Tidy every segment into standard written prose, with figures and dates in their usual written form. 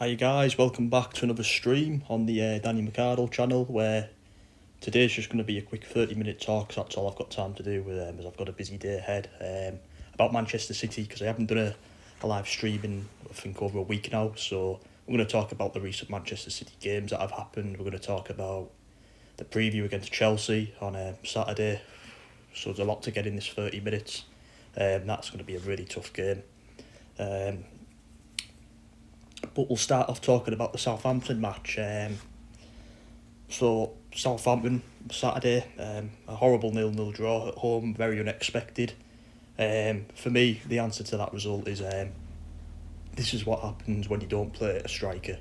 Hi guys, welcome back to another stream on the Danny McArdle channel where today's just going to be a quick 30-minute talk, so that's all I've got time to do as I've got a busy day ahead, about Manchester City because I haven't done a live stream in I think over a week now, so we're going to talk about the recent Manchester City games that have happened. We're going to talk about the preview against Chelsea on Saturday, so there's a lot to get in this 30 minutes. That's going to be a really tough game. But we'll start off talking about the Southampton match. So Southampton Saturday, a horrible 0-0 draw at home, very unexpected. For me, the answer to that result is this is what happens when you don't play a striker.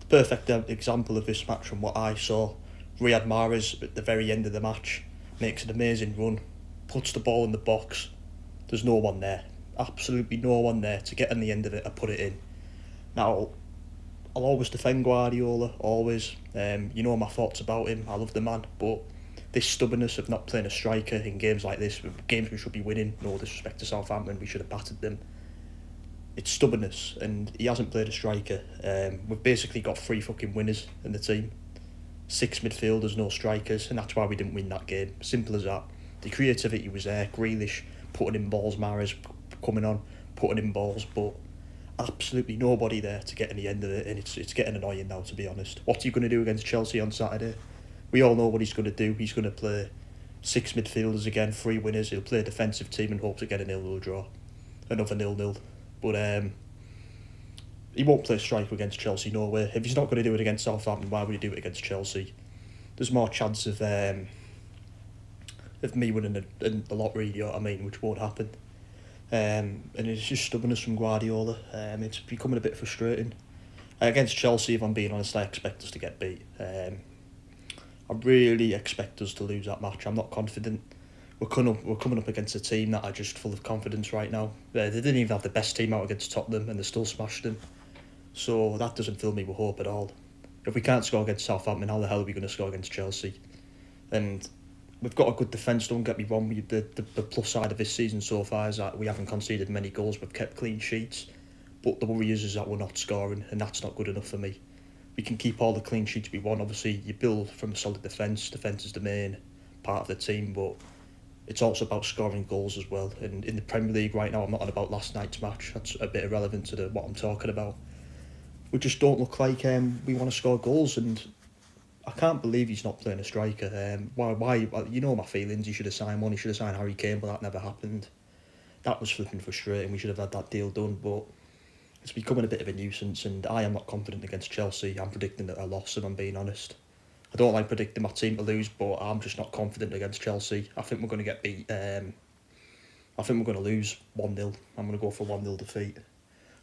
The perfect example of this match from what I saw, Riyad Mahrez at the very end of the match makes an amazing run, puts the ball in the box. There's no one there, absolutely no one there to get on the end of it and put it in. Now, I'll always defend Guardiola, always. You know my thoughts about him, I love the man, but this stubbornness of not playing a striker in games like this, games we should be winning, no disrespect to Southampton, we should have battered them. It's stubbornness, and he hasn't played a striker. We've basically got 3 fucking winners in the team. 6 midfielders, no strikers, and that's why we didn't win that game. Simple as that. The creativity was there, Grealish putting in balls, Mahrez coming on, putting in balls, but absolutely nobody there to get in the end of it, and it's getting annoying now, to be honest. What's he going to do against Chelsea on Saturday? We all know what he's going to do. He's going to play 6 midfielders again, 3 winners. He'll play a defensive team and hope to get a 0-0 draw, another 0-0. But he won't play striker against Chelsea, no way. If he's not going to do it against Southampton, why would he do it against Chelsea? There's more chance of me winning the lottery, you know what I mean, which won't happen. And it's just stubbornness from Guardiola. It's becoming a bit frustrating. Against Chelsea, if I'm being honest, I expect us to get beat. I really expect us to lose that match. I'm not confident. We're coming up against a team that are just full of confidence right now. They didn't even have the best team out against Tottenham and they still smashed them. So that doesn't fill me with hope at all. If we can't score against Southampton, how the hell are we going to score against Chelsea? And we've got a good defence, don't get me wrong. The plus side of this season so far is that we haven't conceded many goals, we've kept clean sheets. But the worry is that we're not scoring, and that's not good enough for me. We can keep all the clean sheets we want. Obviously, you build from a solid defence. Defence is the main part of the team, but it's also about scoring goals as well. And in the Premier League right now, I'm not on about last night's match. That's a bit irrelevant to what I'm talking about. We just don't look like we want to score goals, and I can't believe he's not playing a striker. Why? You know my feelings. He should have signed one. He should have signed Harry Kane, but that never happened. That was flipping frustrating. We should have had that deal done, but it's becoming a bit of a nuisance, and I am not confident against Chelsea. I'm predicting a loss, if I'm being honest. I don't like predicting my team to lose, but I'm just not confident against Chelsea. I think we're going to get beat. I think we're going to lose 1-0. I'm going to go for a 1-0 defeat.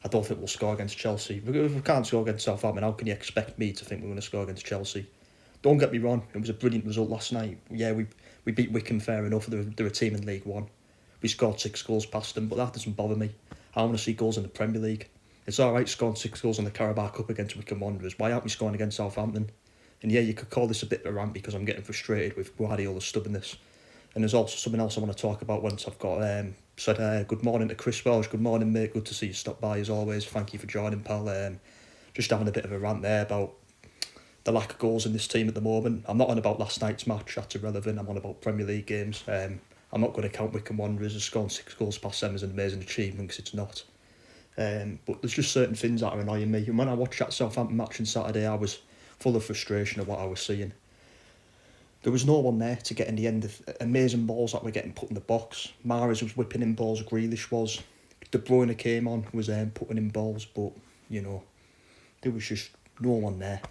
I don't think we'll score against Chelsea. If we can't score against Southampton, how can you expect me to think we're going to score against Chelsea? Don't get me wrong, it was a brilliant result last night. Yeah, we beat Wycombe fair enough. They're a team in League One. We scored 6 goals past them, but that doesn't bother me. I want to see goals in the Premier League. It's alright scoring 6 goals in the Carabao Cup against Wycombe Wanderers. Why aren't we scoring against Southampton? And yeah, you could call this a bit of a rant because I'm getting frustrated with Guardiola's stubbornness. And there's also something else I want to talk about once I've got said good morning to Chris Welsh. Good morning, mate. Good to see you stop by as always. Thank you for joining, pal. Just having a bit of a rant there about the lack of goals in this team at the moment. I'm not on about last night's match, that's irrelevant. I'm on about Premier League games. I'm not going to count Wycombe Wanderers as scoring 6 goals past them as an amazing achievement, because it's not. But there's just certain things that are annoying me. And when I watched that Southampton match on Saturday, I was full of frustration at what I was seeing. There was no one there to get in the end of amazing balls that were getting put in the box. Mahrez was whipping in balls, Grealish was. De Bruyne came on, was putting in balls, but, you know, there was just no one there.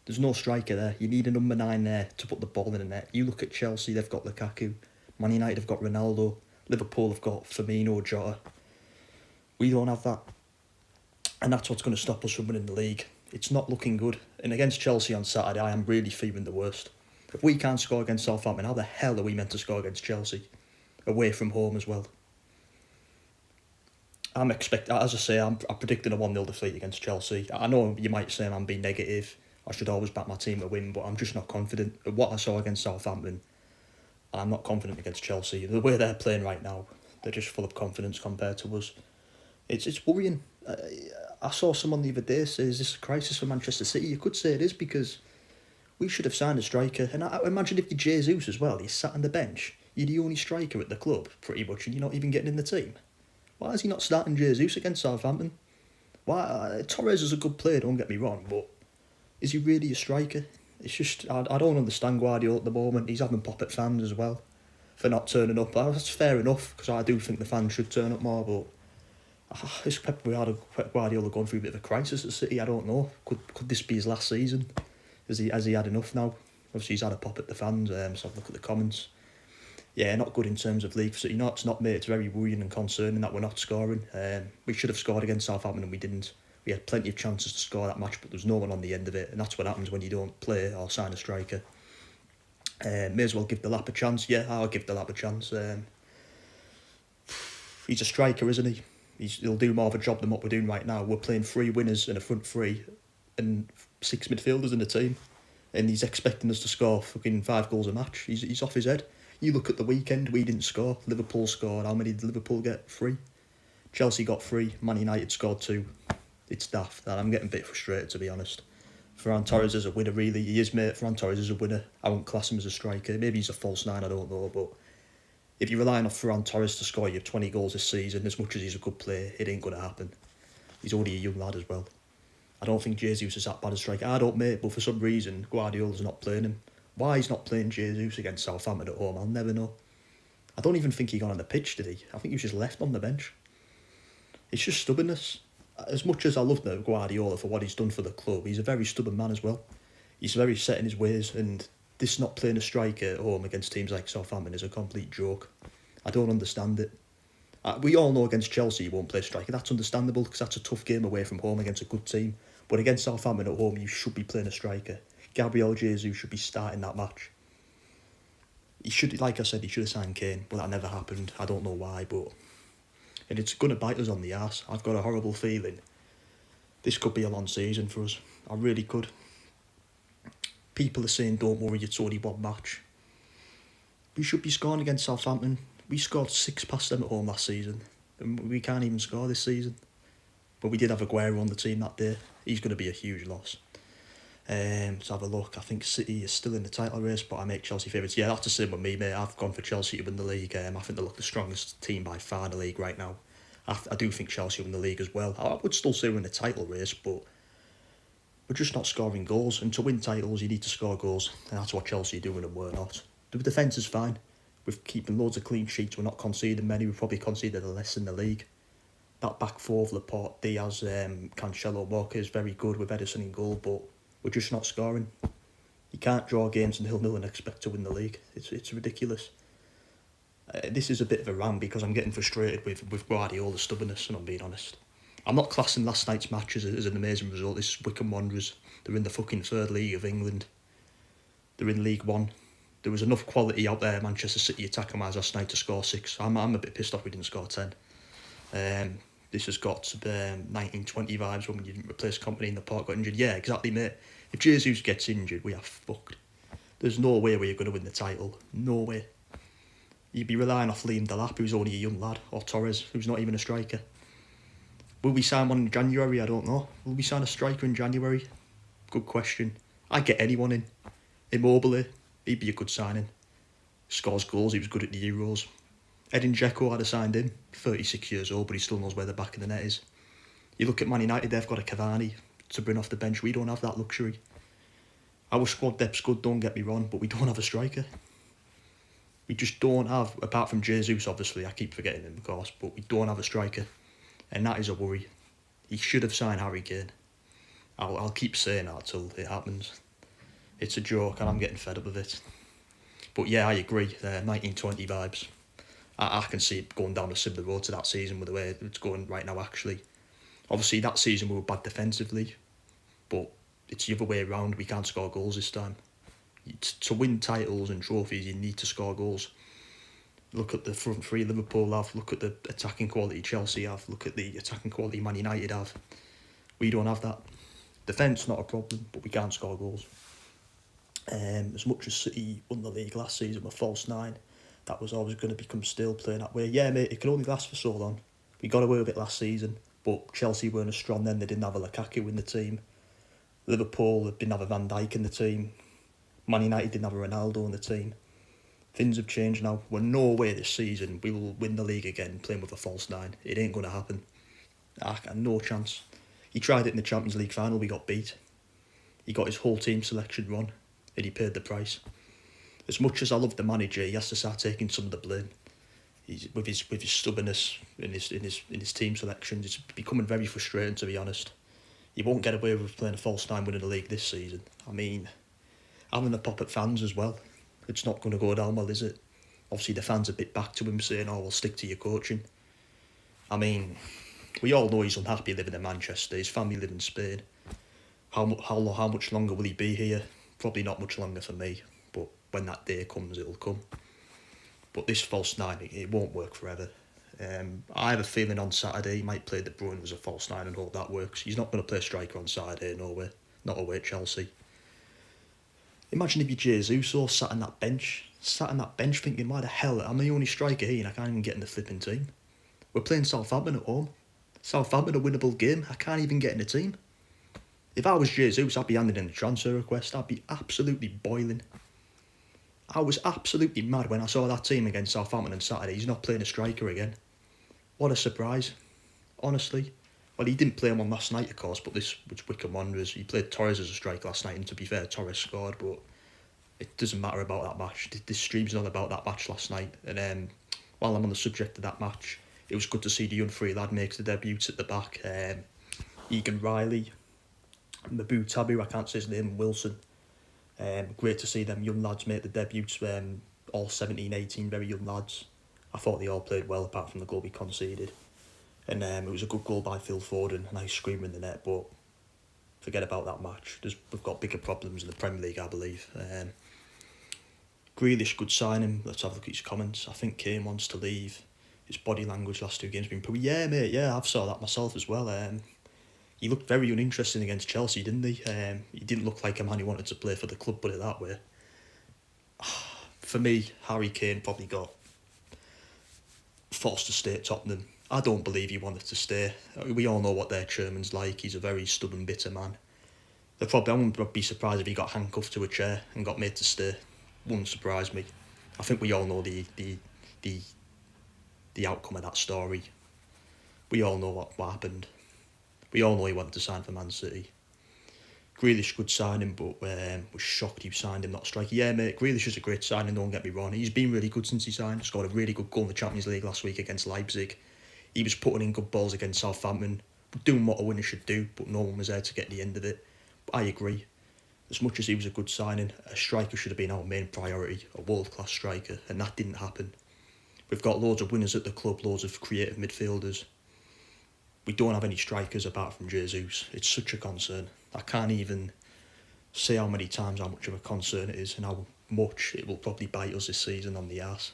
There's no striker there. You need a number 9 there to put the ball in the net. You look at Chelsea, they've got Lukaku. Man United have got Ronaldo. Liverpool have got Firmino, Jota. We don't have that. And that's what's going to stop us from winning the league. It's not looking good. And against Chelsea on Saturday, I am really fearing the worst. If we can't score against Southampton, how the hell are we meant to score against Chelsea? Away from home as well. As I say, I'm predicting a 1-0 defeat against Chelsea. I know you might say I'm being negative. I should always back my team to win, but I'm just not confident. What I saw against Southampton, I'm not confident against Chelsea. The way they're playing right now, they're just full of confidence compared to us. It's worrying. I saw someone the other day say, is this a crisis for Manchester City? You could say it is, because we should have signed a striker. And I imagine if you're Jesus as well, he's sat on the bench. You're the only striker at the club, pretty much, and you're not even getting in the team. Why is he not starting Jesus against Southampton? Why? Torres is a good player, don't get me wrong, but is he really a striker? It's just, I don't understand Guardiola at the moment. He's having pop at fans as well for not turning up. That's fair enough, because I do think the fans should turn up more, but is Pep Guardiola going through a bit of a crisis at City? I don't know. Could this be his last season? Has he had enough now? Obviously, he's had a pop at the fans, so have a look at the comments. Yeah, not good in terms of league for City. No, it's not, mate. It's very worrying and concerning that we're not scoring. We should have scored against Southampton and we didn't. We had plenty of chances to score that match, but there was no one on the end of it, and that's what happens when you don't play or sign a striker. May as well give Delap a chance. Yeah, I'll give Delap a chance. He's a striker, isn't he? He'll do more of a job than what we're doing right now. We're playing 3 winners and a front 3 and 6 midfielders in the team, and he's expecting us to score fucking 5 goals a match. He's off his head. You look at the weekend, we didn't score. Liverpool scored. How many did Liverpool get? 3. Chelsea got 3. Man United scored 2. It's daft. And I'm getting a bit frustrated, to be honest. Ferran Torres is a winner, really. He is, mate. Ferran Torres is a winner. I won't class him as a striker. Maybe he's a false 9, I don't know. But if you're relying on Ferran Torres to score you 20 goals this season, as much as he's a good player, it ain't going to happen. He's only a young lad as well. I don't think Jesus is that bad a striker. I don't, mate, but for some reason, Guardiola's not playing him. Why he's not playing Jesus against Southampton at home, I'll never know. I don't even think he got on the pitch, did he? I think he was just left on the bench. It's just stubbornness. As much as I love Guardiola for what he's done for the club, he's a very stubborn man as well. He's very set in his ways, and this not playing a striker at home against teams like Southampton is a complete joke. I don't understand it. We all know against Chelsea he won't play striker. That's understandable, because that's a tough game away from home against a good team. But against Southampton at home, you should be playing a striker. Gabriel Jesus should be starting that match. He should, like I said, he should have signed Kane, but that never happened. I don't know why, but... And it's going to bite us on the arse. I've got a horrible feeling this could be a long season for us. I really could. People are saying, don't worry, it's only one match. We should be scoring against Southampton. We scored 6 past them at home last season, and we can't even score this season. But we did have Aguero on the team that day. He's going to be a huge loss. Let's have a look. I think City is still in the title race, but I make Chelsea favourites. Yeah, that's the same with me, mate. I've gone for Chelsea to win the league. I think they look the strongest team by far in the league right now. I do think Chelsea win the league as well. I would still say we're in the title race, but we're just not scoring goals. And to win titles, you need to score goals, and that's what Chelsea are doing, and we're not. The defence is fine. We're keeping loads of clean sheets. We're not conceding many. We've probably conceded less in the league. That back 4 of Laporte, Diaz, Cancelo, Walker is very good with Ederson in goal, but we're just not scoring. You can't draw games 0-0 and expect to win the league. It's ridiculous. This is a bit of a rant because I'm getting frustrated with Guardiola's stubbornness, and I'm being honest. I'm not classing last night's match as an amazing result. This is Wycombe Wanderers. They're in the fucking 3rd League of England. They're in League 1. There was enough quality out there, Manchester City attacking wise last night, to score 6. I'm a bit pissed off we didn't score 10. This has got 1920 vibes when we didn't replace Company and the Park got injured. Yeah, exactly, mate. If Jesus gets injured, we are fucked. There's no way where you're going to win the title. No way. You'd be relying off Liam Delap, who's only a young lad, or Torres, who's not even a striker. Will we sign one in January? I don't know. Will we sign a striker in January? Good question. I'd get anyone in. Immobile, he'd be a good signing. Scores goals, he was good at the Euros. Edin Dzeko, I'd have signed him. 36 years old, but he still knows where the back of the net is. You look at Man United, they've got a Cavani to bring off the bench. We don't have that luxury. Our squad depth's good, don't get me wrong, but we don't have a striker. We just don't have, apart from Jesus, obviously, I keep forgetting him, of course, but we don't have a striker. And that is a worry. He should have signed Harry Kane. I'll keep saying that till it happens. It's a joke, and I'm getting fed up with it. But yeah, I agree, 1920 vibes. I can see it going down a similar road to that season with the way it's going right now, actually. Obviously, that season we were bad defensively, but it's the other way around. We can't score goals this time. To win titles and trophies, you need to score goals. Look at the front 3 Liverpool have, look at the attacking quality Chelsea have, look at the attacking quality Man United have. We don't have that. Defence, not a problem, but we can't score goals. As much as City won the league last season with false 9, that was always going to become stale playing that way. Yeah, mate, it can only last for so long. We got away with it last season, But Chelsea weren't as strong then. They didn't have a Lukaku in the team. Liverpool didn't have a Van Dijk in the team. Man United didn't have a Ronaldo in the team. Things have changed now. We're no way this season we will win the league again playing with a false nine. It ain't going to happen. No chance. He tried it in the Champions League final, we got beat. He got his whole team selection wrong, and he paid the price. As much as I love the manager, he has to start taking some of the blame. He's with his stubbornness in his team selections. It's becoming very frustrating, to be honest. He won't get away with playing a false nine winning the league this season. I mean, having a pop at fans as well. It's not going to go down well, is it? Obviously, the fans a bit back to him saying, "Oh, we'll stick to your coaching." I mean, we all know he's unhappy living in Manchester. His family live in Spain. How much longer will he be here? Probably not much longer for me. But when that day comes, it'll come. But this false nine, it won't work forever. I have a feeling on Saturday he might play De Bruyne as a false nine and hope that works. He's not going to play striker on Saturday, no way. Not away at Chelsea. Imagine if you're Jesus or sat on that bench thinking, why the hell, I'm the only striker here and I can't even get in the flipping team. We're playing Southampton at home. Southampton, a winnable game. I can't even get in the team. If I was Jesus, I'd be handing in a transfer request. I'd be absolutely boiling. I was absolutely mad when I saw that team against Southampton on Saturday. He's not playing a striker again. What a surprise. Honestly. Well, he didn't play him on last night, of course, but this was Wycombe Wanderers. He played Torres as a striker last night, and to be fair, Torres scored, but it doesn't matter about that match. This stream's not about that match last night. And while I'm on the subject of that match, it was good to see the young free lad make the debut at the back. Egan Riley, Mabu Tabu, I can't say his name, Wilson. Great to see them young lads make the debuts, all 17, 18, very young lads. I thought they all played well apart from the goal we conceded. And it was a good goal by Phil Foden, a nice screamer in the net, but forget about that match. We've got bigger problems in the Premier League, I believe. Grealish, good signing. Let's have a look at his comments. I think Kane wants to leave. His body language last two games been pretty. Yeah, mate, yeah, I've saw that myself as well. He looked very uninteresting against Chelsea, didn't he? He didn't look like a man who wanted to play for the club, put it that way. For me, Harry Kane probably got forced to stay at Tottenham. I don't believe he wanted to stay. We all know what their chairman's like. He's a very stubborn, bitter man. I wouldn't be surprised if he got handcuffed to a chair and got made to stay. Wouldn't surprise me. I think we all know the outcome of that story. We all know what happened. We all know he wanted to sign for Man City. Grealish could sign him, but was shocked he signed him, not striker. Yeah, mate, Grealish is a great signing, don't get me wrong. He's been really good since he signed. Scored a really good goal in the Champions League last week against Leipzig. He was putting in good balls against Southampton, doing what a winner should do, but no one was there to get the end of it. But I agree. As much as he was a good signing, a striker should have been our main priority, a world-class striker, and that didn't happen. We've got loads of winners at the club, loads of creative midfielders. We don't have any strikers apart from Jesus. It's such a concern. I can't even say how much of a concern it is and how much it will probably bite us this season on the arse.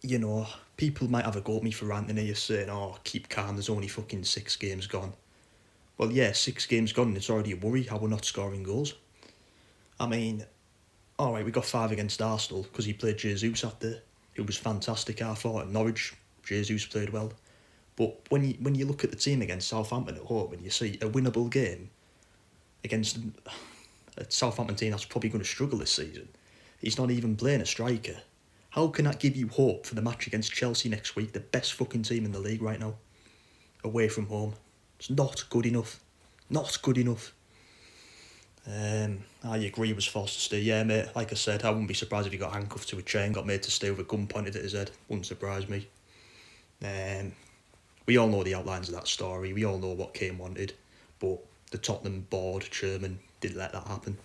You know, people might have a go at me for ranting here saying, "Oh, keep calm, there's only fucking 6 games gone." Well, yeah, 6 games gone and it's already a worry how we're not scoring goals. I mean, alright, we got 5 against Arsenal because he played Jesus that day. It was fantastic, I thought. At Norwich, Jesus played well. But when you look at the team against Southampton at home and you see a winnable game against a Southampton team that's probably going to struggle this season, he's not even playing a striker. How can that give you hope for the match against Chelsea next week, the best fucking team in the league right now, away from home? It's not good enough. Not good enough. I agree he was forced to stay. Yeah, mate, like I said, I wouldn't be surprised if he got handcuffed to a chair and got made to stay with a gun pointed at his head. Wouldn't surprise me. We all know the outlines of that story. We all know what Kane wanted, but the Tottenham board chairman didn't let that happen.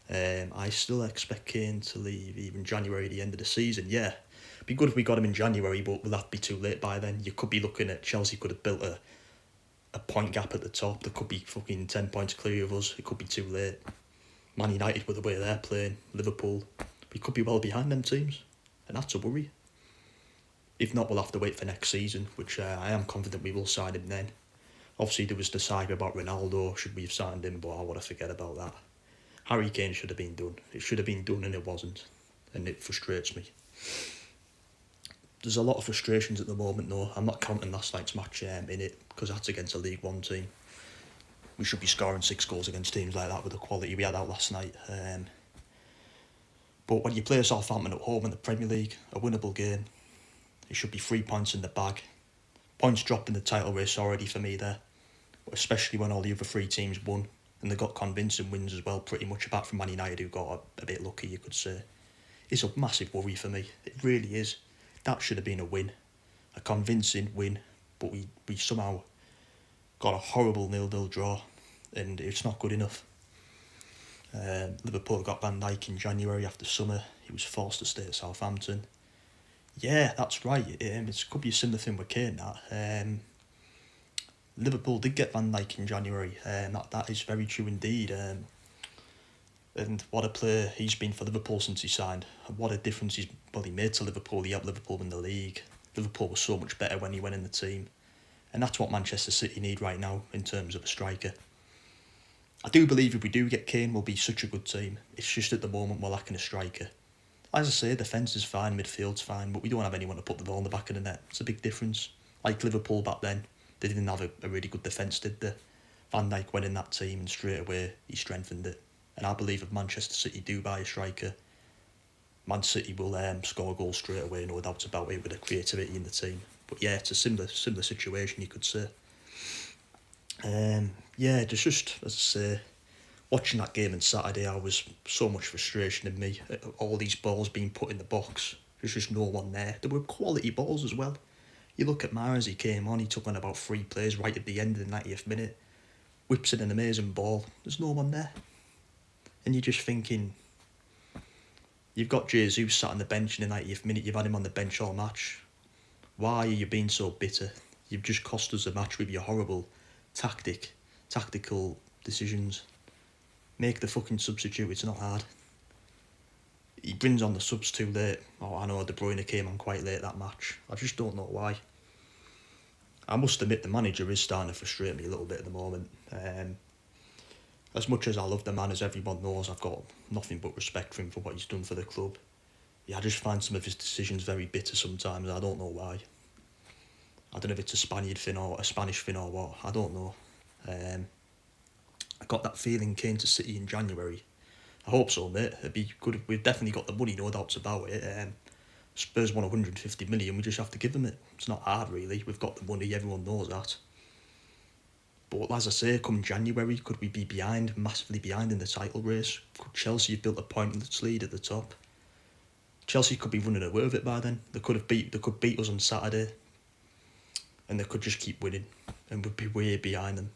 I still expect Kane to leave even January, the end of the season. Yeah, it'd be good if we got him in January, but will that be too late by then? You could be looking at Chelsea could have built a point gap at the top. There could be fucking 10 points clear of us. It could be too late. Man United with the way they're playing, Liverpool, we could be well behind them teams, and that's a worry. If not, we'll have to wait for next season, which I am confident we will sign him then. Obviously, there was the saga about Ronaldo, should we have signed him, but I want to forget about that. Harry Kane should have been done. It should have been done and it wasn't, and it frustrates me. there's a lot of frustrations at the moment though. I'm not counting last night's match in it, because that's against a League One team. We should be scoring 6 goals against teams like that with the quality we had out last night. But when you play Southampton at home in the Premier League, a winnable game, it should be 3 points in the bag. Points dropped in the title race already for me there, especially when all the other 3 teams won, and they got convincing wins as well, pretty much, apart from Man United, who got a bit lucky, you could say. It's a massive worry for me. It really is. That should have been a win, a convincing win, but we somehow got a horrible 0-0 draw, and it's not good enough. Liverpool got Van Dijk in January after summer. He was forced to stay at Southampton. Yeah, that's right. It could be a similar thing with Kane. Liverpool did get Van Dijk in January. That is very true indeed. And what a player he's been for Liverpool since he signed. And what a difference he made to Liverpool. He helped Liverpool win the league. Liverpool was so much better when he went in the team. And that's what Manchester City need right now in terms of a striker. I do believe if we do get Kane, we'll be such a good team. It's just at the moment we're lacking a striker. As I say, defence is fine, midfield's fine, but we don't have anyone to put the ball in the back of the net. It's a big difference. Like Liverpool back then, they didn't have a really good defence, did they? Van Dijk went in that team and straight away he strengthened it. And I believe if Manchester City do buy a striker, Man City will score a goal straight away, no doubt about it, with the creativity in the team. But yeah, it's a similar situation, you could say. Yeah, just as I say, watching that game on Saturday, I was so much frustration in me. All these balls being put in the box, there's just no one there. There were quality balls as well. You look at Mahrez, he came on, he took on about 3 plays right at the end of the 90th minute, whips in an amazing ball. There's no one there. And you're just thinking, you've got Jesus sat on the bench in the 90th minute, you've had him on the bench all match. Why are you being so bitter? You've just cost us the match with your horrible tactical decisions. Make the fucking substitute, it's not hard. He brings on the subs too late. Oh, I know De Bruyne came on quite late that match. I just don't know why. I must admit the manager is starting to frustrate me a little bit at the moment. As much as I love the man, as everyone knows, I've got nothing but respect for him for what he's done for the club. Yeah, I just find some of his decisions very bitter sometimes. I don't know why. I don't know if it's a Spanish thing or what. I don't know. I got that feeling came to City in January. I hope so, mate. It'd be good. We've definitely got the money, no doubts about it. Spurs want 150 million. We just have to give them it. It's not hard, really. We've got the money. Everyone knows that. But as I say, come January, could we be massively behind in the title race? Could Chelsea have built a pointless lead at the top? Chelsea could be running away with it by then. They could beat us on Saturday, and they could just keep winning, and we'd be way behind them.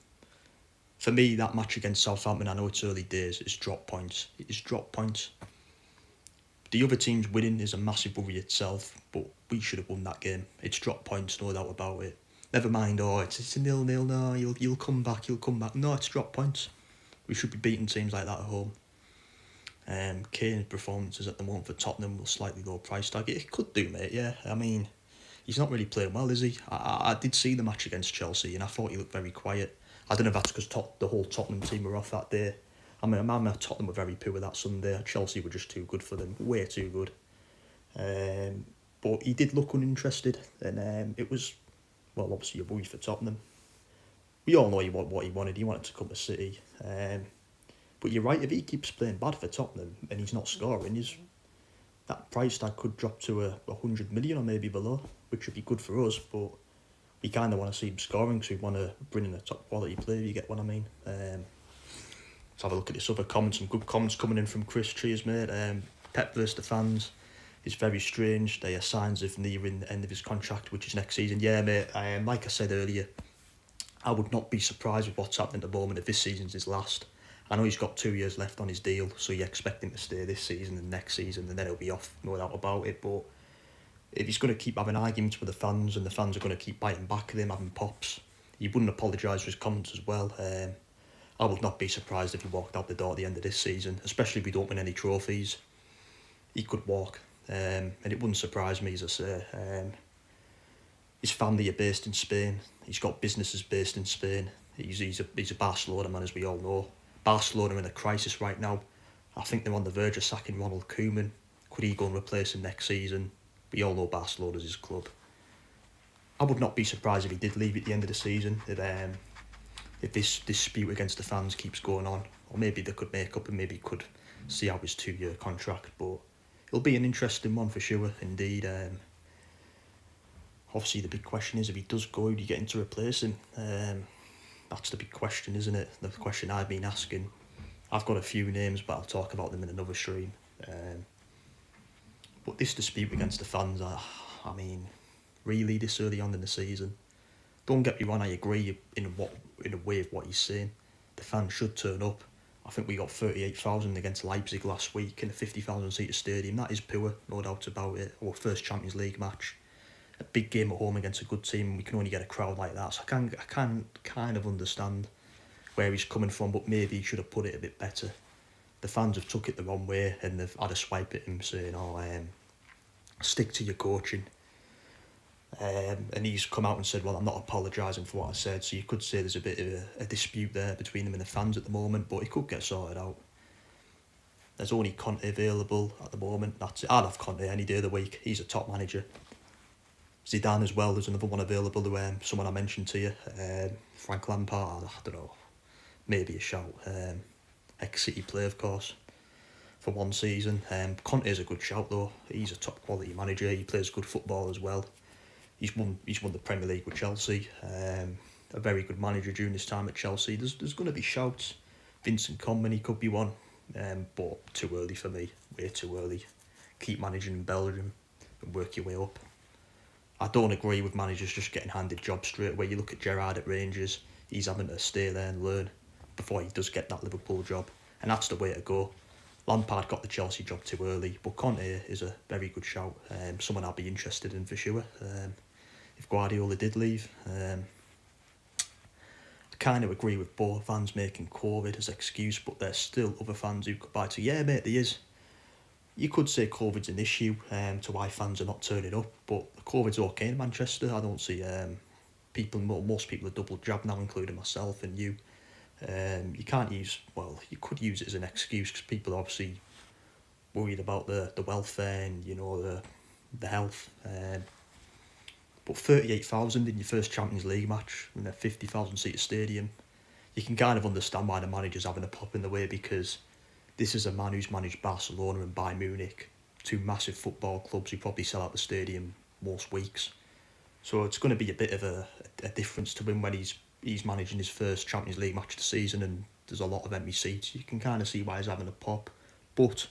For me, that match against Southampton, I know it's early days, it's drop points. It is drop points. The other team's winning is a massive worry itself, but we should have won that game. It's drop points, no doubt about it. Never mind, it's a 0-0, no, you'll come back. No, it's drop points. We should be beating teams like that at home. Kane's performances at the moment for Tottenham will slightly low price tag. It could do, mate, yeah. I mean, he's not really playing well, is he? I did see the match against Chelsea and I thought he looked very quiet. I don't know if that's because the whole Tottenham team were off that day. I mean, Tottenham were very poor that Sunday. Chelsea were just too good for them, way too good. But he did look uninterested, and it was, well, obviously a worry for Tottenham. We all know what he wanted. He wanted to come to City. But you're right, if he keeps playing bad for Tottenham and he's not scoring, that price tag could drop to 100 million or maybe below, which would be good for us, but we kind of want to see him scoring because we want to bring in a top quality player, you get what I mean? Let's have a look at this other comments. Some good comments coming in from Chris Cheers, mate. Pep versus the fans is very strange. They are signs of nearing the end of his contract, which is next season. Yeah, mate, like I said earlier, I would not be surprised with what's happening at the moment if this season's his last. I know he's got 2 years left on his deal, so you expect him to stay this season and next season, and then he'll be off, no doubt about it. But if he's going to keep having arguments with the fans and the fans are going to keep biting back at him, having pops, he wouldn't apologise for his comments as well. I would not be surprised if he walked out the door at the end of this season, especially if we don't win any trophies. He could walk, and it wouldn't surprise me, as I say. His family are based in Spain. He's got businesses based in Spain. He's a Barcelona man, as we all know. Barcelona are in a crisis right now. I think they're on the verge of sacking Ronald Koeman. Could he go and replace him next season? We all know Barcelona's his club. I would not be surprised if he did leave at the end of the season, if this dispute against the fans keeps going on. Or maybe they could make up and maybe could see out his 2-year contract. But it'll be an interesting one for sure, indeed. Obviously, the big question is, if he does go, who do you get in to replace him? That's the big question, isn't it? The question I've been asking. I've got a few names, but I'll talk about them in another stream. But this dispute against the fans, I mean, really, this early on in the season, don't get me wrong, I agree in a way of what he's saying. The fans should turn up. I think we got 38,000 against Leipzig last week in a 50,000 seater stadium. That is poor, no doubt about it. Our first Champions League match, a big game at home against a good team. We can only get a crowd like that, so I can kind of understand where he's coming from, but maybe he should have put it a bit better. The fans have took it the wrong way and they've had a swipe at him saying, stick to your coaching. And he's come out and said, well, I'm not apologising for what I said. So you could say there's a bit of a dispute there between him and the fans at the moment, but it could get sorted out. There's only Conte available at the moment. That's it. I'd have Conte any day of the week. He's a top manager. Zidane as well. There's another one available to someone I mentioned to you. Frank Lampard, I don't know. Maybe a shout. Ex-City player, of course, for one season. Conte is a good shout though. He's a top quality manager. He plays good football as well. He's won the Premier League with Chelsea. A very good manager during his time at Chelsea. There's going to be shouts. Vincent Kompany could be one, but too early for me. Way too early. Keep managing in Belgium and work your way up. I don't agree with managers just getting handed jobs straight away. You look at Gerrard at Rangers. He's having to stay there and learn before he does get that Liverpool job, and that's the way to go. Lampard got the Chelsea job too early, but Conte is a very good shout. Someone I'd be interested in for sure. If Guardiola did leave, I kind of agree with both fans making COVID as excuse, but there's still other fans who could buy to, yeah mate, there is. You could say COVID's an issue to why fans are not turning up, but COVID's okay in Manchester. I don't see most people are double jabbed now, including myself and you. You can't use, well, you could use it as an excuse because people are obviously worried about the welfare and, you know, the health. But 38,000 in your first Champions League match in a 50,000 seater stadium, you can kind of understand why the manager's having a pop in the way, because this is a man who's managed Barcelona and Bayern Munich, two massive football clubs who probably sell out the stadium most weeks. So it's going to be a bit of a difference to him when he's managing his first Champions League match of the season and there's a lot of empty seats. You can kind of see why he's having a pop. But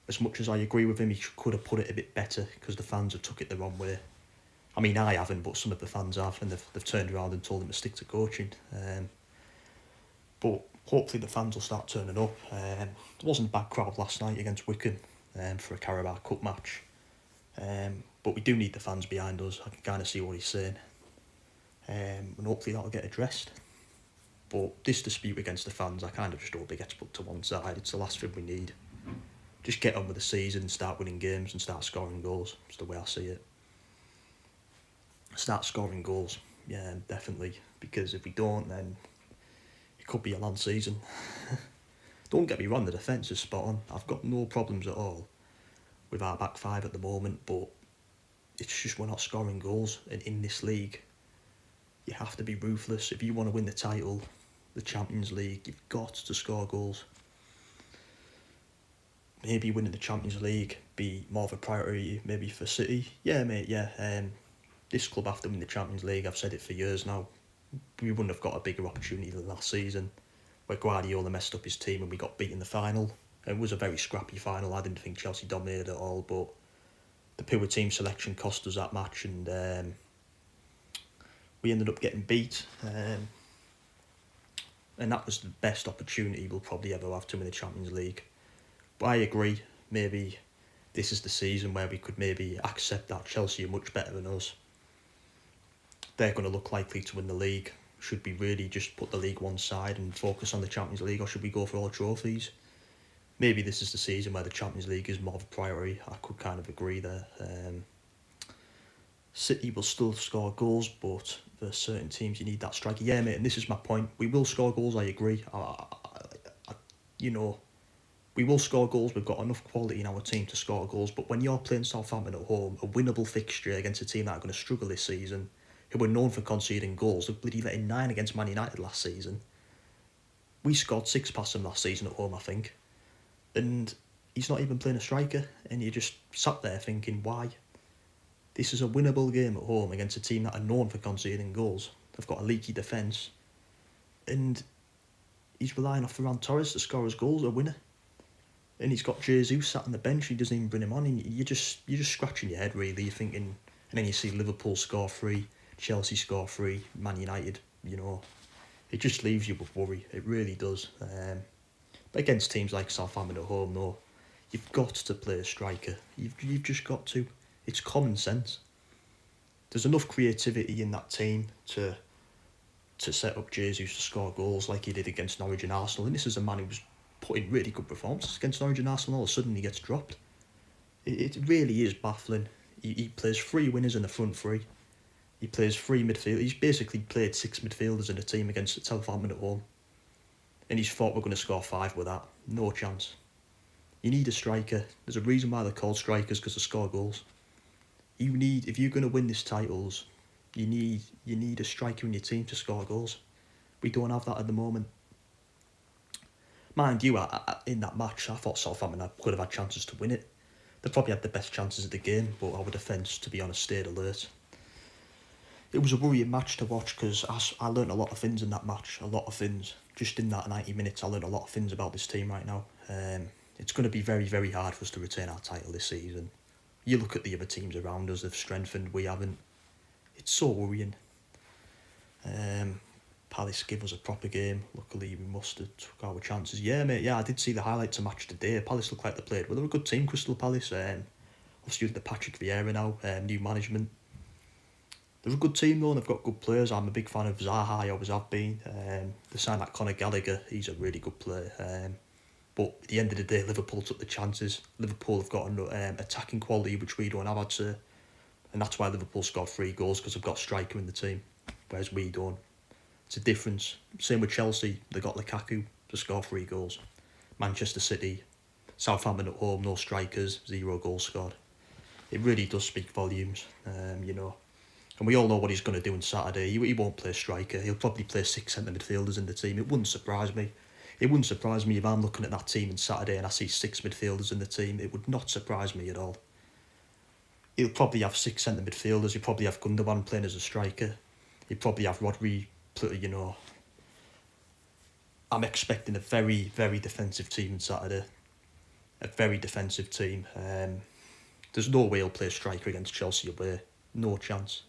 as much as I agree with him, he could have put it a bit better because the fans have took it the wrong way. I mean, I haven't, but some of the fans have, and they've turned around and told him to stick to coaching. But hopefully the fans will start turning up. There wasn't a bad crowd last night against Wycombe for a Carabao Cup match. But we do need the fans behind us. I can kind of see what he's saying. And hopefully that'll get addressed. But this dispute against the fans, I kind of just hope it gets put to one side. It's the last thing we need. Just get on with the season and start winning games and start scoring goals. That's the way I see it. Start scoring goals, yeah, definitely. Because if we don't, then it could be a long season. Don't get me wrong, the defence is spot on. I've got no problems at all with our back five at the moment, but it's just we're not scoring goals. And in this league, you have to be ruthless. If you want to win the title, the Champions League, you've got to score goals. Maybe winning the Champions League be more of a priority maybe for City. Yeah, mate, yeah. This club have to win the Champions League. I've said it for years now. We wouldn't have got a bigger opportunity than last season, where Guardiola messed up his team and we got beat in the final. It was a very scrappy final. I didn't think Chelsea dominated at all, but the poor team selection cost us that match, and we ended up getting beat. And that was the best opportunity we'll probably ever have to win the Champions League. But I agree, maybe this is the season where we could maybe accept that Chelsea are much better than us. They're going to look likely to win the league. Should we really just put the league one side and focus on the Champions League, or should we go for all trophies? Maybe this is the season where the Champions League is more of a priority. I could kind of agree there. City will still score goals, but for certain teams you need that striker. Yeah, mate, and this is my point. We will score goals, I agree. You know, We will score goals. We've got enough quality in our team to score goals. But when you're playing Southampton at home, a winnable fixture against a team that are going to struggle this season, who were known for conceding goals, they've bloody let in 9 against Man United last season. We scored 6 past them last season at home, I think. And he's not even playing a striker. And you just sat there thinking, why? This is a winnable game at home against a team that are known for conceding goals. They've got a leaky defence. And he's relying on Ferran Torres to score his goals, a winner. And he's got Jesus sat on the bench. He doesn't even bring him on. And you're just scratching your head, really. You're thinking, and then you see Liverpool score 3, Chelsea score 3, Man United. It just leaves you with worry. It really does. But against teams like Southampton at home, though, you've got to play a striker. You've just got to. It's common sense. There's enough creativity in that team to set up Jesus to score goals like he did against Norwich and Arsenal. And this is a man who was putting really good performances against Norwich and Arsenal. All of a sudden he gets dropped. It really is baffling. He plays 3 winners in the front 3. He plays 3 midfield. He's basically played 6 midfielders in a team against Southampton at home. And he's thought we're going to score 5 with that. No chance. You need a striker. There's a reason why they're called strikers, because they score goals. If you're going to win this titles, you need a striker in your team to score goals. We don't have that at the moment. Mind you, in that match, I thought Southampton could have had chances to win it. They probably had the best chances of the game, but our defence, to be honest, stayed alert. It was a worrying match to watch because I learnt a lot of things in that match. A lot of things. Just in that 90 minutes, I learnt a lot of things about this team right now. It's going to be very, very hard for us to retain our title this season. You look at the other teams around us, they've strengthened, we haven't. It's so worrying. Palace give us a proper game. Luckily, we must have took our chances. Yeah, mate, I did see the highlights of match today. Palace looked like they played. Well, they're a good team, Crystal Palace. Obviously, with the Patrick Vieira now, new management. They're a good team, though, and they've got good players. I'm a big fan of Zaha, I always have been. They signed that Conor Gallagher. He's a really good player. But at the end of the day, Liverpool took the chances. Liverpool have got an attacking quality, which we don't have, I'd say. And that's why Liverpool scored 3 goals, because they've got a striker in the team, whereas we don't. It's a difference. Same with Chelsea. They got Lukaku to score 3 goals. Manchester City, Southampton at home, no strikers, 0 goals scored. It really does speak volumes, And we all know what he's going to do on Saturday. He won't play striker. He'll probably play 6 centre midfielders in the team. It wouldn't surprise me. It wouldn't surprise me if I'm looking at that team on Saturday and I see 6 midfielders in the team. It would not surprise me at all. He'll probably have 6 centre midfielders. He'll probably have Gundogan playing as a striker. He'll probably have Rodri. I'm expecting a very, very defensive team on Saturday. A very defensive team. There's no way he'll play a striker against Chelsea away. No chance.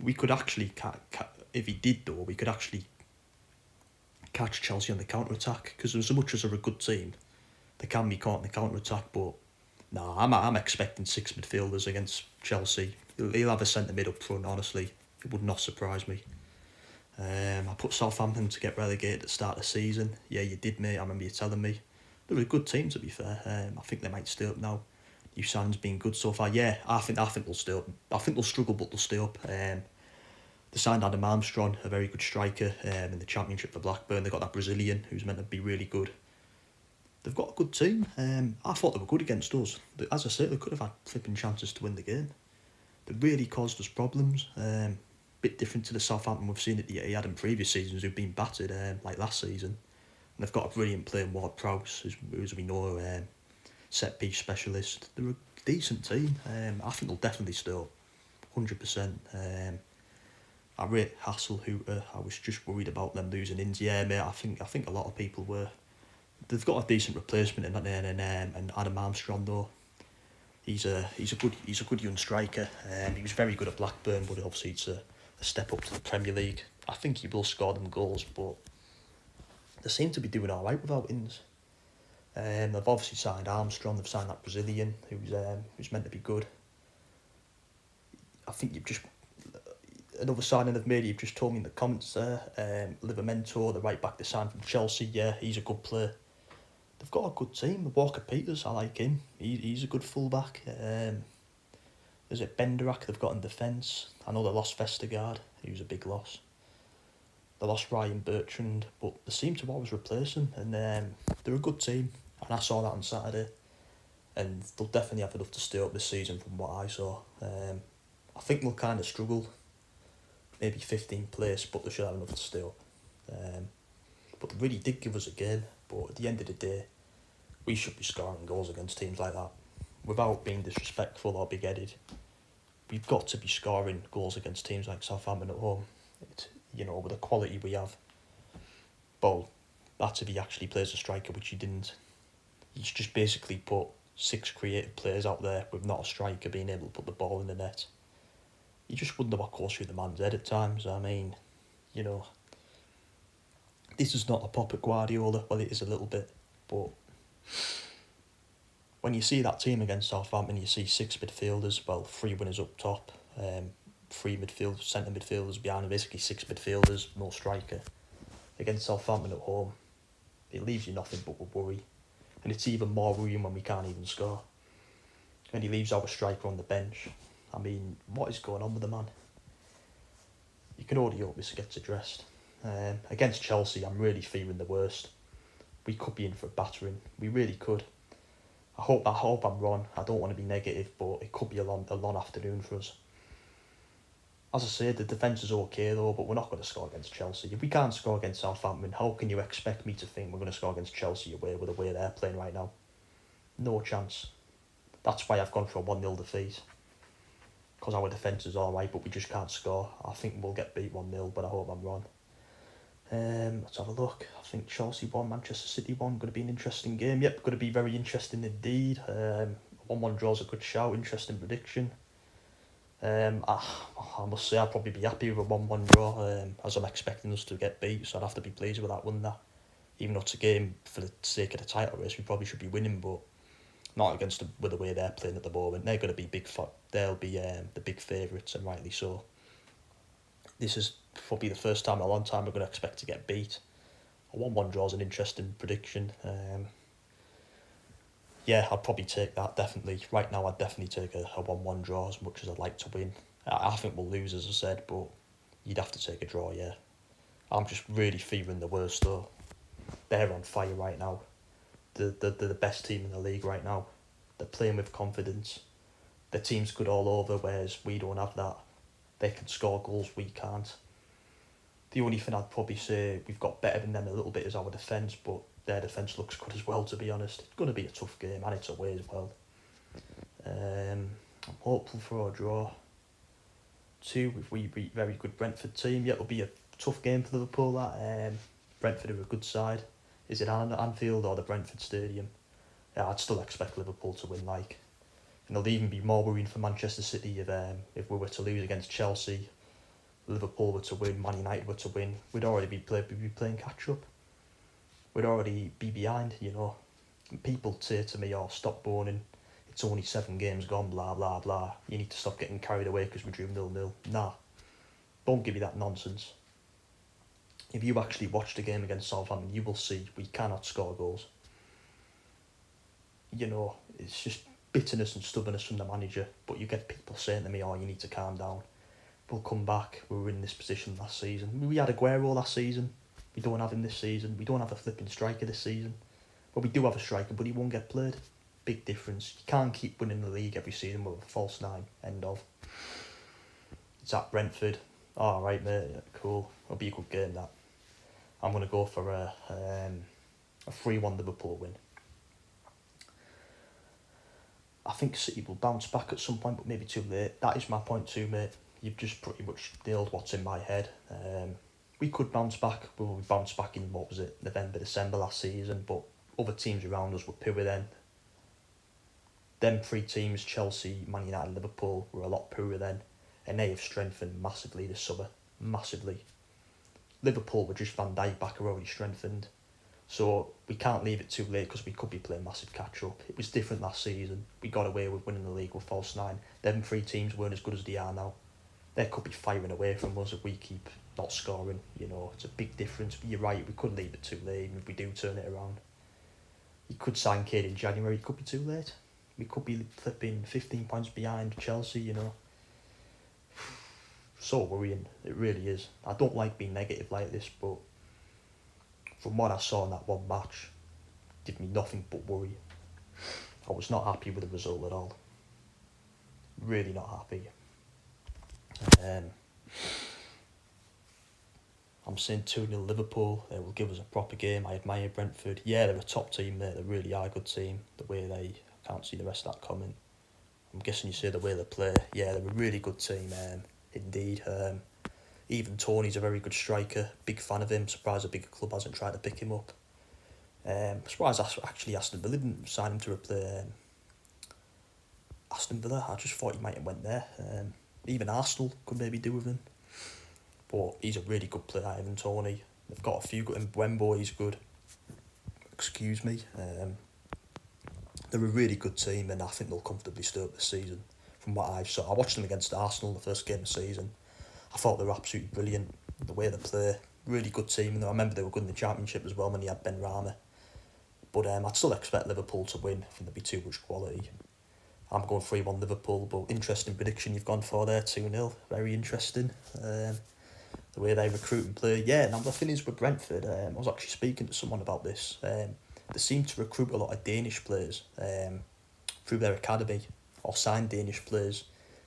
We could actually, if he did though, we could actually catch Chelsea on the counter-attack, because as much as they're a good team, they can be caught in the counter-attack. But no, I'm expecting 6 midfielders against Chelsea. He'll have a centre mid up front, honestly. It would not surprise me. I put Southampton to get relegated at the start of the season. Yeah, you did, mate. I remember you telling me. They're a good team, to be fair. I think they might stay up now. Usan's been good so far. Yeah, I think they'll stay up. I think they'll struggle, but they'll stay up. They signed Adam Armstrong, a very good striker, in the Championship for Blackburn. They got that Brazilian who's meant to be really good. They've got a good team. I thought they were good against us. But as I say, they could have had flipping chances to win the game. They really caused us problems. Bit different to the Southampton we've seen that he had in previous seasons, who've been battered like last season. And they've got a brilliant player in Ward-Prowse, who, as we know, set piece specialist. They're a decent team. I think they'll definitely stay up, 100%. I rate Hasselhutter. I was just worried about them losing Ings. Yeah, mate. I think a lot of people were. They've got a decent replacement in that, and Adam Armstrong though. He's a good young striker. He was very good at Blackburn, but obviously it's a step up to the Premier League. I think he will score them goals, but they seem to be doing all right without Ings. They've obviously signed Armstrong. They've signed that Brazilian who's meant to be good. I think you've just another signing they've made. You've just told me in the comments there. Livramento, the right back they signed from Chelsea. Yeah, he's a good player. They've got a good team. Walker Peters, I like him. He's a good fullback. Is it Benderak they've got in defence? I know they lost Vestergaard, who's a big loss. They lost Ryan Bertrand, but they seem to always replace him, and they're a good team. And I saw that on Saturday, and they'll definitely have enough to stay up this season from what I saw. I think they'll kind of struggle, maybe 15th place, but they should have enough to stay up. But they really did give us a game, but at the end of the day, we should be scoring goals against teams like that. Without being disrespectful or big-headed, we've got to be scoring goals against teams like Southampton at home. With the quality we have. Well, that's if he actually plays a striker, which he didn't. He's just basically put 6 creative players out there with not a striker being able to put the ball in the net. You just wonder what goes through the man's head at times. I mean, this is not a proper Guardiola. Well, it is a little bit, but when you see that team against Southampton, you see 6 midfielders, 3 winners up top, 3 centre midfielders behind, basically 6 midfielders, no striker. Against Southampton at home, it leaves you nothing but a worry. And it's even more worrying when we can't even score. And he leaves our striker on the bench. I mean, what is going on with the man? You can only hope this gets addressed. Against Chelsea, I'm really fearing the worst. We could be in for a battering. We really could. I hope I'm wrong. I don't want to be negative, but it could be a long afternoon for us. As I said, the defence is okay though, but we're not going to score against Chelsea. If we can't score against Southampton, how can you expect me to think we're going to score against Chelsea away with the way they're playing right now? No chance. That's why I've gone for a 1-0 defeat. Because our defence is alright, but we just can't score. I think we'll get beat 1-0, but I hope I'm wrong. Let's have a look. I think Chelsea 1, Manchester City 1. Going to be an interesting game. Yep, going to be very interesting indeed. 1-1 draw's a good shout. Interesting prediction. I must say I'd probably be happy with a 1-1 draw, as I'm expecting us to get beat, so I'd have to be pleased with that, wouldn't I? Even though it's a game for the sake of the title race, we probably should be winning, but not with the way they're playing at the moment. They're going to be they'll be the big favourites, and rightly so. This is probably the first time in a long time we're going to expect to get beat. A 1-1 draw is an interesting prediction. Yeah, I'd probably take that, definitely. Right now, I'd definitely take a 1-1 draw as much as I'd like to win. I think we'll lose, as I said, but you'd have to take a draw, yeah. I'm just really fearing the worst, though. They're on fire right now. They're the best team in the league right now. They're playing with confidence. The team's good all over, whereas we don't have that. They can score goals, we can't. The only thing I'd probably say we've got better than them a little bit is our defence, but their defence looks good as well, to be honest. It's going to be a tough game, and it's away as well. I'm hopeful for a draw. 2, if we beat very good Brentford team. Yeah, it'll be a tough game for Liverpool, that. Brentford are a good side. Is it Anfield or the Brentford Stadium? Yeah, I'd still expect Liverpool to win, And it'll even be more worrying for Manchester City if we were to lose against Chelsea, Liverpool were to win, Man United were to win. We'd already be playing catch-up. We'd already be behind, People say to me, stop moaning, it's only 7 games gone, blah, blah, blah. You need to stop getting carried away because we drew 0-0. Nah, don't give me that nonsense. If you actually watch the game against Southampton, you will see we cannot score goals. It's just bitterness and stubbornness from the manager, but you get people saying to me, you need to calm down. We'll come back, we were in this position last season. We had Aguero last season. We don't have him this season. We don't have a flipping striker this season. Well, we do have a striker, but he won't get played. Big difference. You can't keep winning the league every season with a false 9. End of. It's at Brentford. Right, mate. Yeah, cool. It'll be a good game, that. I'm going to go for a 3-1 Liverpool win. I think City will bounce back at some point, but maybe too late. That is my point too, mate. You've just pretty much nailed what's in my head. We could bounce back. We bounced back in, November, December last season, but other teams around us were poorer then. Them 3 teams, Chelsea, Man United and Liverpool, were a lot poorer then, and they have strengthened massively this summer. Massively. Liverpool were just Van Dijk back, are already strengthened. So we can't leave it too late because we could be playing massive catch-up. It was different last season. We got away with winning the league with false 9. Them 3 teams weren't as good as they are now. They could be firing away from us if we keep not scoring. It's a big difference. But you're right, we could leave it too late even if we do turn it around. You could sign Kane in January, it could be too late. We could be flipping 15 points behind Chelsea, So worrying, it really is. I don't like being negative like this, but from what I saw in that one match, give me nothing but worry. I was not happy with the result at all. Really not happy. I'm saying 2-0 Liverpool. They will give us a proper game. I admire Brentford. Yeah, they're a top team there. They really are a good team. The way I can't see the rest of that comment. I'm guessing you say the way they play. Yeah, they're a really good team, indeed. Even Tony's a very good striker. Big fan of him. Surprised a bigger club hasn't tried to pick him up. Surprised actually Aston Villa didn't sign him to replace Aston Villa. I just thought he might have went there. Even Arsenal could maybe do with him. But he's a really good player, Ivan Toney. They've got a few good. Mbembo, he's good. Excuse me. They're a really good team, and I think they'll comfortably stay up this season. From what I've saw, I watched them against Arsenal the first game of the season. I thought they were absolutely brilliant. The way they play, really good team. And I remember they were good in the Championship as well when he had Ben Rama. But I'd still expect Liverpool to win. I think there'd be too much quality. I'm going 3-1 Liverpool, but interesting prediction you've gone for there, 2-0. Very interesting. The way they recruit and play. Yeah, now the thing is with Brentford, I was actually speaking to someone about this. They seem to recruit a lot of Danish players through their academy, or sign Danish players,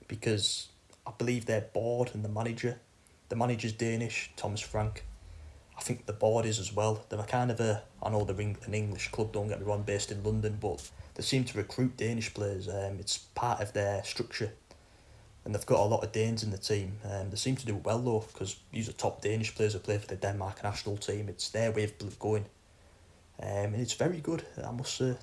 because I believe their board and the manager's Danish, Thomas Frank. I think the board is as well. They're kind of I know they're an English club, don't get me wrong, based in London, but they seem to recruit Danish players. It's part of their structure. And they've got a lot of Danes in the team. They seem to do well though, because these are top Danish players who play for the Denmark national team. It's their way of going. And it's very good, I must say.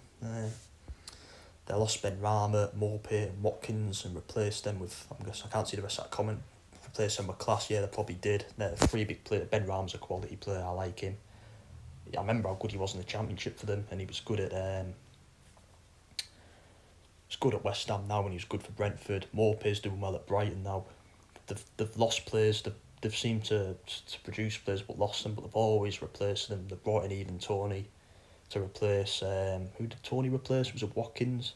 They lost Ben Rama, Maupay and Watkins and replaced them with, I can't see the rest of that comment, replaced them with class. Yeah, they probably did. They're three big players. Ben Rama's a quality player, I like him. I remember how good he was in the Championship for them, and he was good at West Ham now, and he was good for Brentford. Maupay's doing well at Brighton now. They've lost players. They've seemed to produce players but lost them, but they've always replaced them. They've brought in even Toney to replace. Who did Toney replace? Was it Watkins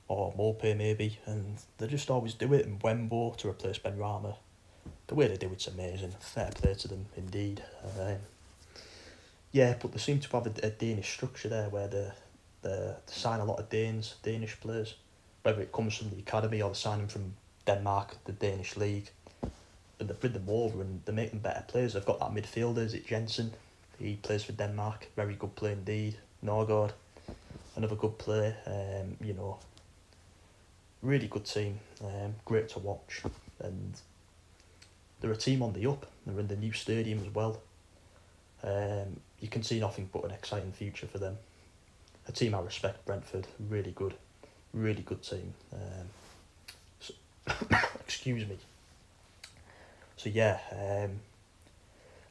or Maupay maybe? And they just always do it. And Mbembo to replace Ben Rama. The way they do it's amazing. Fair play to them indeed. Yeah, but they seem to have a Danish structure there where they sign a lot of Danish players, whether it comes from the academy or they sign them from Denmark, the Danish league, and they bring them over and they make them better players. They've got that midfielder, is it Jensen? He plays for Denmark, very good player indeed. Norgård, another good player. Really good team, great to watch, and they're a team on the up. They're in the new stadium as well. You can see nothing but an exciting future for them. A team I respect, Brentford, really good team. Excuse me. So yeah,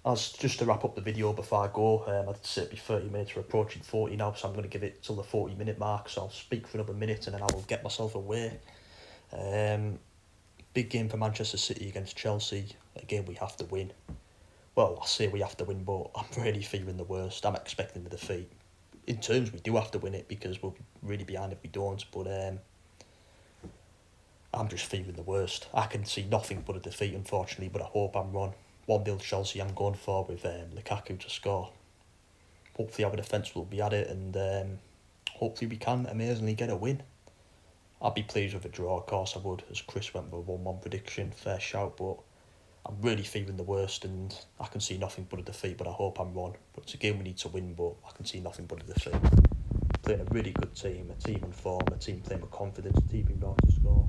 as just to wrap up the video before I go, I'd say it'd be 30 minutes, we're approaching 40 now, so I'm going to give it till the 40-minute mark, so I'll speak for another minute and then I will get myself away. Big game for Manchester City against Chelsea. Again, we have to win. Well, I say we have to win, but I'm really fearing the worst. I'm expecting the defeat. In terms, we do have to win it because we'll be really behind if we don't, but I'm just fearing the worst. I can see nothing but a defeat, unfortunately, but I hope I'm wrong. 1-0 Chelsea I'm going for with Lukaku to score. Hopefully our defence will be at it and hopefully we can amazingly get a win. I'd be pleased with a draw, of course I would, as Chris went with a 1-1 prediction, fair shout, but I'm really fearing the worst and I can see nothing but a defeat, but I hope I'm wrong. But it's a game we need to win, but I can see nothing but a defeat. Playing a really good team, a team on form, a team playing with confidence, a team being brought to score.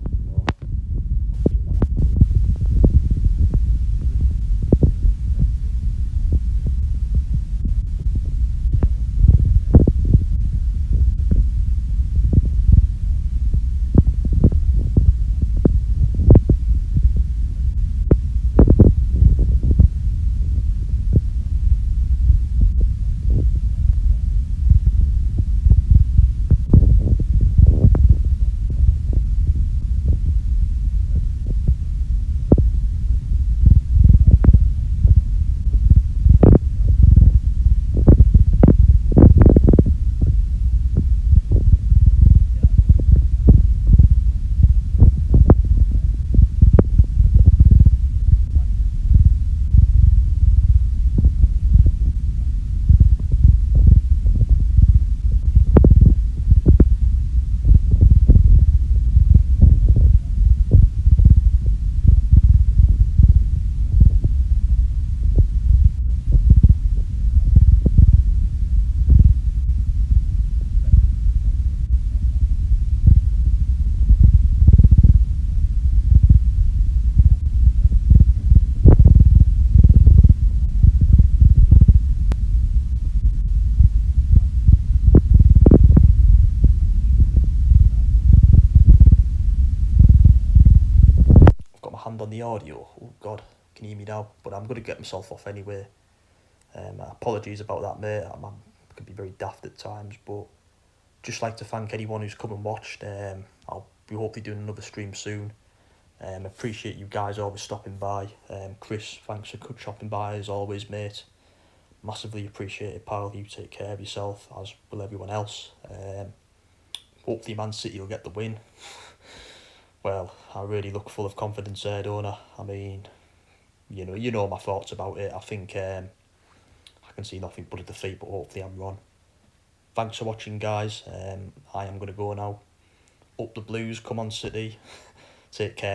hand on the audio. Oh God, can you hear me now? But I'm going to get myself off anyway. Apologies about that, mate. I can be very daft at times, but just like to thank anyone who's come and watched. I'll be hopefully doing another stream soon. Appreciate you guys always stopping by. Chris, thanks for stopping by as always, mate. Massively appreciated, pal. You take care of yourself, as will everyone else. Hopefully Man City will get the win. Well, I really look full of confidence there, don't I? I mean, you know my thoughts about it. I think I can see nothing but a defeat, but hopefully I'm wrong. Thanks for watching, guys. I am going to go now. Up the Blues, come on City. Take care.